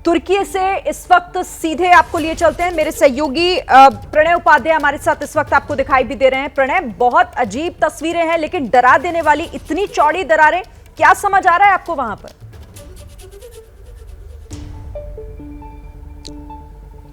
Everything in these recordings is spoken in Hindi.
तुर्की से इस वक्त सीधे आपको लिए चलते हैं। मेरे सहयोगी प्रणय उपाध्याय हमारे साथ इस वक्त आपको दिखाई भी दे रहे हैं। प्रणय, बहुत अजीब तस्वीरें हैं लेकिन डरा देने वाली, इतनी चौड़ी दरारें, क्या समझ आ रहा है आपको वहां पर?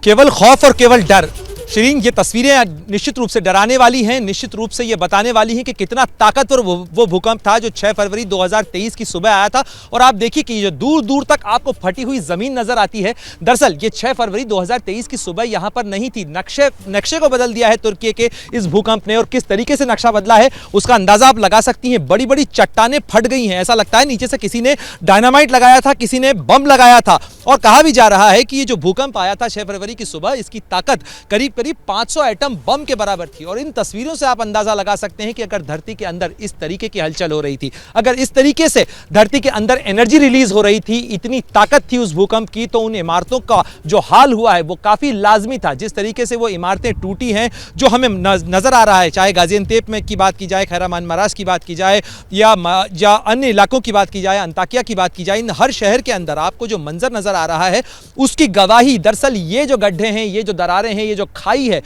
केवल खौफ और केवल डर। शिरीन, ये तस्वीरें निश्चित रूप से डराने वाली हैं, निश्चित रूप से ये बताने वाली हैं कि कितना ताकतवर वो भूकंप था जो 6 फरवरी 2023 की सुबह आया था। और आप देखिए कि जो दूर दूर तक आपको फटी हुई जमीन नजर आती है, दरअसल ये 6 फरवरी 2023 की सुबह यहां पर नहीं थी। नक्शे को बदल दिया है तुर्की के इस भूकंप ने, और किस तरीके से नक्शा बदला है उसका अंदाजा आप लगा सकती हैं। बड़ी बड़ी चट्टानें फट गई हैं, ऐसा लगता है नीचे से किसी ने डायनामाइट लगाया था, किसी ने बम लगाया था। और कहा भी जा रहा है कि ये जो भूकंप आया था 6 फरवरी की सुबह, इसकी ताकत करीब 500 एटम बम के बराबर थी। और इन तस्वीरों से आप अंदाजा लगा सकते हैं कि अगर धरती के अंदर इस तरीके की हलचल हो रही थी, अगर इस तरीके से धरती के अंदर एनर्जी रिलीज हो रही थी, इतनी ताकत थी उस भूकंप की, तो उन इमारतों का जो हाल हुआ है वो काफी लाजमी था। जिस तरीके से वो इमारतें टूटी हैं, जो हमें नजर आ रहा है, चाहे गाजियान्तेप में की बात की जाए, खैरामान मराज की बात की जाए, या अन्य इलाकों की बात की जाए, अंताकिया की बात की जाए, इन हर शहर के अंदर आपको जो मंजर नजर आ रहा है उसकी गवाही दरअसल ये जो गड्ढे हैं, ये जो दरारें हैं, ये जो खाई है।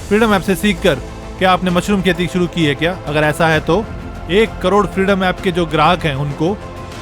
फ्रीडम ऐप से सीखकर क्या आपने मशरूम खेती शुरू की है क्या? अगर ऐसा है तो 1 करोड़ फ्रीडम ऐप के जो ग्राहक हैं उनको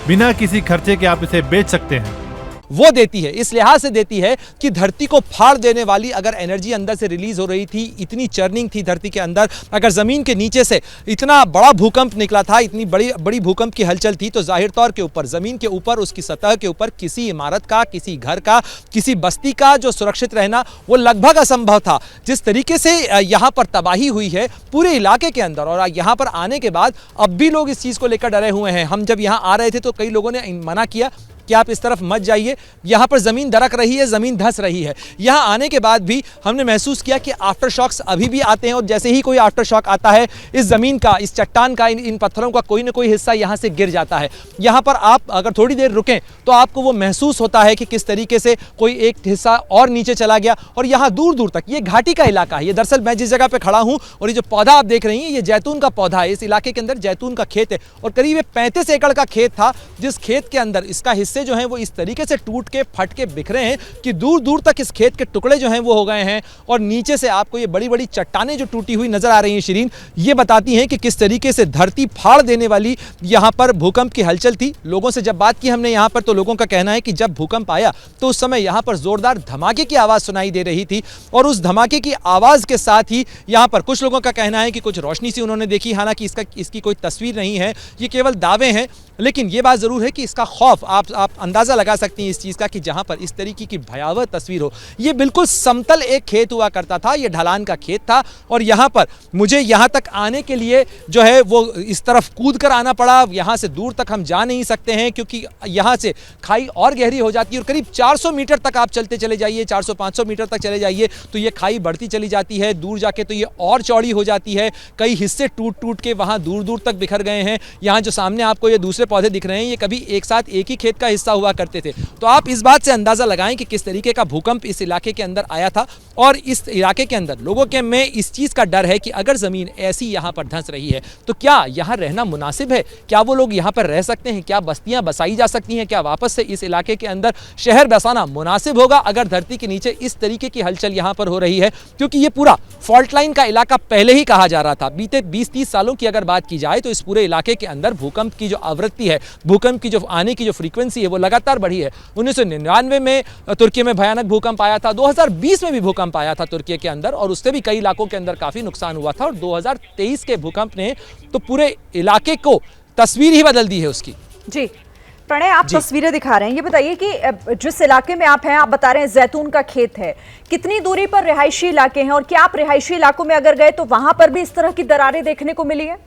बिना किसी खर्चे के आप इसे बेच सकते हैं। वो देती है, इस लिहाज से देती है कि धरती को फाड़ देने वाली अगर एनर्जी अंदर से रिलीज हो रही थी, इतनी चर्निंग थी धरती के अंदर, अगर जमीन के नीचे से इतना बड़ा भूकंप निकला था, इतनी बड़ी भूकंप की हलचल थी, तो जाहिर तौर के ऊपर जमीन के ऊपर, उसकी सतह के ऊपर किसी इमारत का, किसी घर का, किसी बस्ती का जो सुरक्षित रहना वो लगभग असंभव था। जिस तरीके से यहाँ पर तबाही हुई है पूरे इलाके के अंदर, और यहाँ पर आने के बाद अब भी लोग इस चीज को लेकर डरे हुए हैं। हम जब यहाँ आ रहे थे तो कई लोगों ने मना किया कि आप इस तरफ मत जाइए, यहाँ पर ज़मीन दरक रही है, ज़मीन धंस रही है। यहाँ आने के बाद भी हमने महसूस किया कि आफ्टर शॉक्स अभी भी आते हैं, और जैसे ही कोई आफ्टर शॉक आता है, इस ज़मीन का, इस चट्टान का, इन पत्थरों का कोई ना कोई हिस्सा यहाँ से गिर जाता है। यहाँ पर आप अगर थोड़ी देर रुकें तो आपको वो महसूस होता है कि किस तरीके से कोई एक हिस्सा और नीचे चला गया। और यहाँ दूर दूर तक ये घाटी का इलाका है। ये दरअसल मैं जिस जगह पर खड़ा हूँ और ये जो पौधा आप देख रही हैं, ये जैतून का पौधा है। इस इलाके के अंदर जैतून का खेत है, और करीब 35 एकड़ का खेत था, जिस खेत के अंदर इसका जो हैं वो इस तरीके से टूट के फट के बिखरे हैं कि दूर दूर तक इस खेत के टुकड़े जो हैं वो हो गए हैं। और नीचे से आपको ये बड़ी बड़ी चट्टानें जो टूटी हुई नजर आ रही हैं शिरीन, ये बताती हैं कि किस तरीके से धरती फाड़ देने वाली यहाँ पर भूकंप की हलचल थी। लोगों से जब बात की हमने यहाँ पर, तो लोगों का कहना है कि जब भूकंप आया तो उस समय यहाँ पर जोरदार धमाके की आवाज सुनाई दे रही थी, और उस धमाके की आवाज के साथ ही यहाँ पर कुछ लोगों का कहना है कि कुछ रोशनी सी उन्होंने देखी। हालांकि इसकी कोई तस्वीर नहीं है, ये केवल दावे हैं, लेकिन ये बात जरूर है कि इसका खौफ आप अंदाजा लगा सकती हैं इस चीज का, कि जहां पर इस तरीके की भयावह तस्वीर हो। ये बिल्कुल समतल एक खेत हुआ करता था, ये ढलान का खेत था, और यहां पर मुझे यहां तक आने के लिए जो है वो इस तरफ कूद कर आना पड़ा। यहां से दूर तक हम जा नहीं सकते हैं, क्योंकि यहां से खाई और गहरी हो जाती है, और करीब 400 मीटर तक आप चलते चले जाइए, 400-500 मीटर तक चले जाइए तो ये खाई बढ़ती चली जाती है। दूर जाके तो ये और चौड़ी हो जाती है, कई हिस्से टूट टूट के वहां दूर दूर तक बिखर गए हैं। यहाँ जो सामने आपको ये दूसरे पौधे दिख रहे हैं, ये कभी एक साथ एक ही खेत का हिस्सा हुआ करते थे। तो आप इस बात से अंदाजा लगाएं कि किस तरीके का भूकंप इस इलाके के अंदर आया था। और इस इलाके के अंदर लोगों के में इस चीज का डर है कि अगर जमीन ऐसी यहां पर धंस रही है तो क्या यहां रहना मुनासिब है? क्या वो लोग यहां पर रह सकते हैं? क्या बस्तियां बसाई जा सकती हैं? क्या वापस से इस इलाके के अंदर शहर बसाना मुनासिब होगा अगर धरती के नीचे इस तरीके की हलचल यहां पर हो रही है? क्योंकि ये पूरा फॉल्ट लाइन का इलाका पहले ही कहा जा रहा था। बीते 20-30 सालों की अगर बात की जाए तो इस पूरे इलाके के अंदर भूकंप की जो आवृत्ति है, भूकंप की जो आने की जो फ्रीक्वेंसी है, वो लगातार बढ़ी है। 1999 में तुर्की में भयानक भूकंप आया था, 2020 में भी भूकंप आया था तुर्की के अंदर, और उससे भी कई इलाकों के अंदर काफी नुकसान हुआ था। और 2023 के भूकंप ने तो पूरे इलाके को तस्वीर ही बदल दी है उसकी। जी प्रणय, आप तस्वीरें दिखा रहे हैं, ये बताइए कि जिस इलाके में आप हैं, आप बता रहे हैं जैतून का खेत है, कितनी दूरी पर रिहायशी इलाके हैं, और क्या आप रिहायशी इलाकों में अगर गए तो वहां पर भी इस तरह की दरारें देखने को मिली है?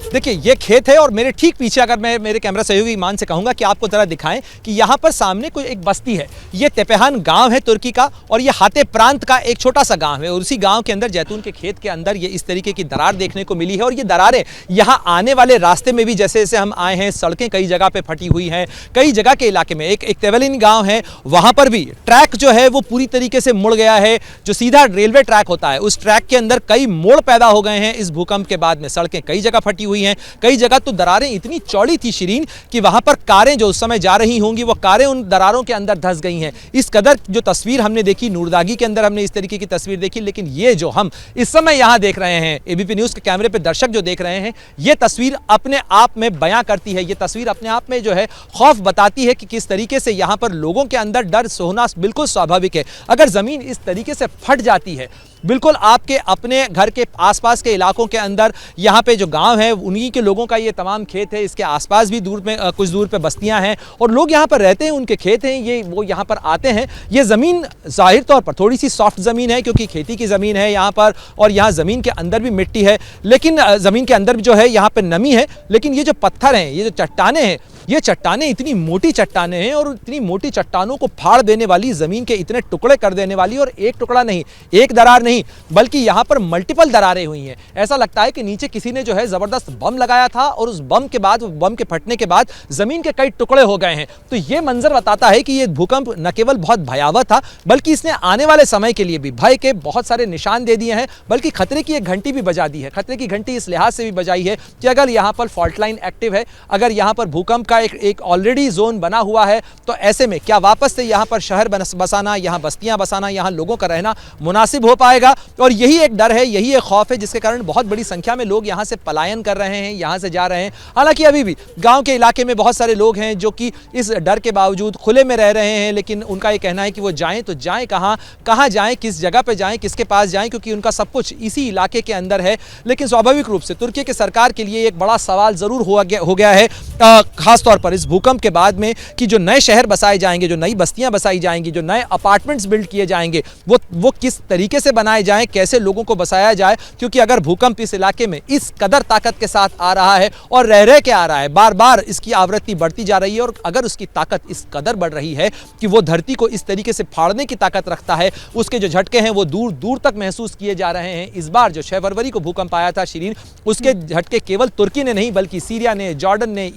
देखिए ये खेत है, और मेरे ठीक पीछे अगर मैं मेरे कैमरा सहयोगी ईमान से कहूंगा कि आपको जरा दिखाएं कि यहाँ पर सामने कोई एक बस्ती है। ये तेपेहान गांव है तुर्की का, और ये हाते प्रांत का एक छोटा सा गांव है, और उसी गांव के अंदर जैतून के खेत के अंदर ये इस तरीके की दरार देखने को मिली है। और ये दरारें यहाँ आने वाले रास्ते में भी जैसे जैसे हम आए हैं, सड़कें कई जगह पे फटी हुई हैं। कई जगह के इलाके में एक तेवलिन गाँव है, वहाँ पर भी ट्रैक जो है वो पूरी तरीके से मुड़ गया है। जो सीधा रेलवे ट्रैक होता है, उस ट्रैक के अंदर कई मोड़ पैदा हो गए हैं इस भूकंप के बाद में। सड़कें कई जगह फटी हुई हैं। कई जगह तो दरारें इतनी चौड़ी थी शिरीन कि वहां पर कारें जो उस समय जा रही होंगी वो कारें उन दरारों के अंदर धंस गई हैं। इस कदर जो तस्वीर हमने देखी, नूरदागी के अंदर हमने इस तरीके की तस्वीर देखी, लेकिन ये जो हम इस समय यहां देख रहे हैं, एबीपी न्यूज के कैमरे पे दर्शक जो देख रहे हैं, ये तस्वीर अपने आप में बयां करती है, ये तस्वीर अपने आप में जो है खौफ बताती है कि किस तरीके से यहां पर लोगों के अंदर डर सोना बिल्कुल स्वाभाविक है। अगर जमीन इस तरीके से फट जाती है, बिल्कुल आपके अपने घर के आसपास के इलाकों के अंदर, यहाँ पे जो गांव है उन्हीं के लोगों का ये तमाम खेत है, इसके आसपास भी दूर में कुछ दूर पे बस्तियां हैं और लोग यहाँ पर रहते हैं, उनके खेत हैं, ये वो यहाँ पर आते हैं। ये ज़मीन जाहिर तौर पर थोड़ी सी सॉफ्ट ज़मीन है क्योंकि खेती की ज़मीन है यहाँ पर, और यहाँ ज़मीन के अंदर भी मिट्टी है, लेकिन ज़मीन के अंदर जो है यहाँ पर नमी है, लेकिन ये जो पत्थर हैं, ये जो चट्टानें हैं, ये चट्टानें इतनी मोटी चट्टानें हैं और इतनी मोटी चट्टानों को फाड़ देने वाली, ज़मीन के इतने टुकड़े कर देने वाली, और एक टुकड़ा नहीं, एक दरार नहीं, बल्कि यहाँ पर मल्टीपल दरारें हुई हैं। ऐसा लगता है कि नीचे किसी ने जो है ज़बरदस्त बम लगाया था और उस बम के बाद, बम के फटने के बाद ज़मीन के कई टुकड़े हो गए हैं। तो ये मंजर बताता है कि ये भूकंप न केवल बहुत भयावह था, बल्कि इसने आने वाले समय के लिए भी भय के बहुत सारे निशान दे दिए हैं, बल्कि खतरे की एक घंटी भी बजा दी है। खतरे की घंटी इस लिहाज से भी बजाई है कि अगर यहाँ पर फॉल्ट लाइन एक्टिव है, अगर यहाँ पर भूकंप का एक ऑलरेडी जोन बना हुआ है, तो ऐसे में क्या वापस से यहाँ पर शहर बसाना, यहाँ बस्तियां बसाना, यहाँ लोगों का रहना मुनासिब हो पाएगा? और यही एक डर है, यही एक खौफ है, जिसके कारण बहुत बड़ी संख्या में लोग यहाँ से पलायन कर रहे हैं, यहाँ से जा रहे हैं। हालांकि अभी भी गांव के इलाके में बहुत सारे लोग हैं जो कि इस डर के बावजूद खुले में रह रहे हैं, लेकिन उनका ये कहना है कि वो जाएं तो जाएं कहाँ, कहाँ जाएं, किस जगह पे जाएं, किसके पास जाएं, क्योंकि उनका सब कुछ इसी इलाके के अंदर है। लेकिन स्वाभाविक रूप से तुर्की की सरकार के लिए एक बड़ा सवाल जरूर हो गया है, खासतौर पर इस भूकंप के बाद में, कि जो नए शहर बसाए जाएंगे, जो नई बस्तियां बसाई जाएंगी, जो नए अपार्टमेंट्स बिल्ड किए जाएंगे, वो किस तरीके से बनाए जाएं, कैसे लोगों को बसाया जाए। क्योंकि अगर भूकंप इस इलाके में इस कदर ताकत के साथ आ रहा है और रह के आ रहा है, बार बार इसकी आवृत्ति बढ़ती जा रही है, और अगर उसकी ताकत इस कदर बढ़ रही है कि वो धरती को इस तरीके से फाड़ने की ताकत रखता है, उसके जो झटके हैं वो दूर दूर तक महसूस किए जा रहे हैं। इस बार जो 6 फरवरी को भूकंप आया था शिरीन, उसके झटके केवल तुर्की ने नहीं, बल्कि सीरिया ने, जॉर्डन ने,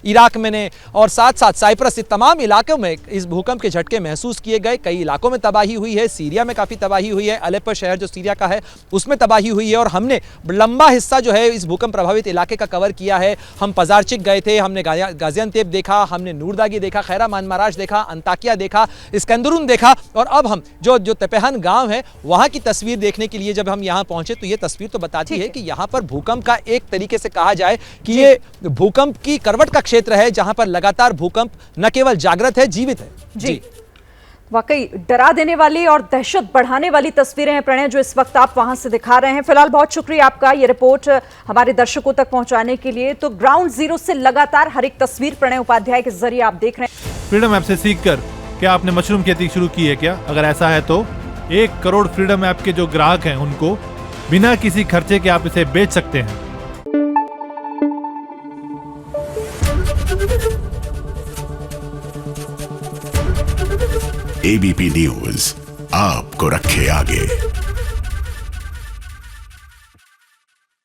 इराक में ने, और साथ साथ साइप्रस, तमाम इलाकों में इस भूकंप के झटके महसूस किए गए। कई इलाकों में तबाही हुई है, सीरिया में काफ़ी तबाही हुई है, अलेप्पो शहर जो सीरिया का है उसमें तबाही हुई है, और हमने लंबा हिस्सा जो है इस भूकंप प्रभावित इलाके का कवर किया है। हम पजारचिक गए थे, हमने गाजियान्तेप देखा, हमने नूरदागी देखा, खैरा मानमाराश देखा, अंताकिया देखा, इस्कंदरून देखा, और अब हम जो तेपेहन गांव है वहां की तस्वीर देखने के लिए जब हम यहां पहुंचे, तो ये तस्वीर तो बताती है कि यहां पर भूकंप का एक तरीके से कहा जाए कि ये भूकंप की करवट का क्षेत्र है, जहां पर लगातार भूकंप न केवल जागृत है, जीवित है। जी वाकई डरा देने वाली और दहशत बढ़ाने वाली तस्वीरें हैं प्रणय, जो इस वक्त आप वहां से दिखा रहे हैं। फिलहाल बहुत शुक्रिया आपका ये रिपोर्ट हमारे दर्शकों तक पहुंचाने के लिए। तो ग्राउंड जीरो से लगातार हर एक तस्वीर प्रणय उपाध्याय के जरिए आप देख रहे हैं। फ्रीडम ऐप से सीखकर क्या आपने मशरूम खेती शुरू की है क्या? अगर ऐसा है तो 1 करोड़ फ्रीडम ऐप के जो ग्राहक हैं उनको बिना किसी खर्चे के आप इसे बेच सकते हैं। एबीपी न्यूज आपको रखे आगे।